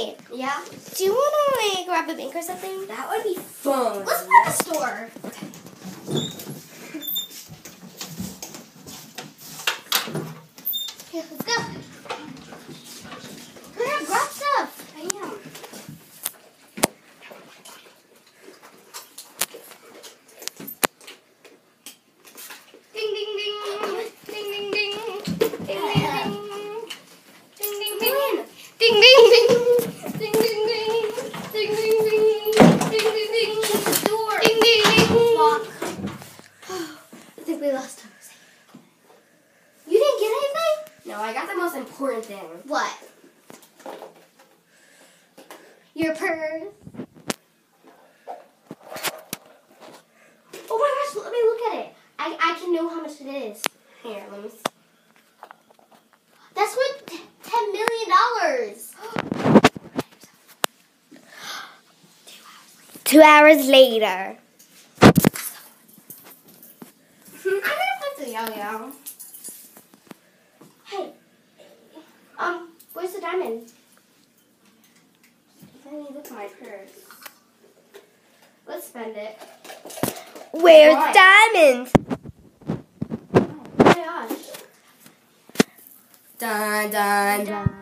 Hey. Yeah? Do you want to, like, rob a bank or something? That would be fun. Let's go to the store. Okay. Okay, let's go. Hurry up, grab stuff. I am. Ding, ding, ding. Ding, ding, ding. Ding, ding, ding. Ding, ding, ding. Ding, ding, ding. Ding, ding, ding. Ding, ding, ding. Ding, ding, ding. Shut the door. Ding, ding, ding. Lock. I think we lost him. You didn't get anything? No, I got the most important thing. What? Your purse. Oh my gosh, let me look at it. I can know how much it is. Here, let me see. That's worth $10 million. 2 hours later. I'm gonna put the yo-yo. Hey, where's the diamond? Let me look at my purse. Let's spend it. Where's Why? diamond? Oh my gosh. Dun, dun, dun.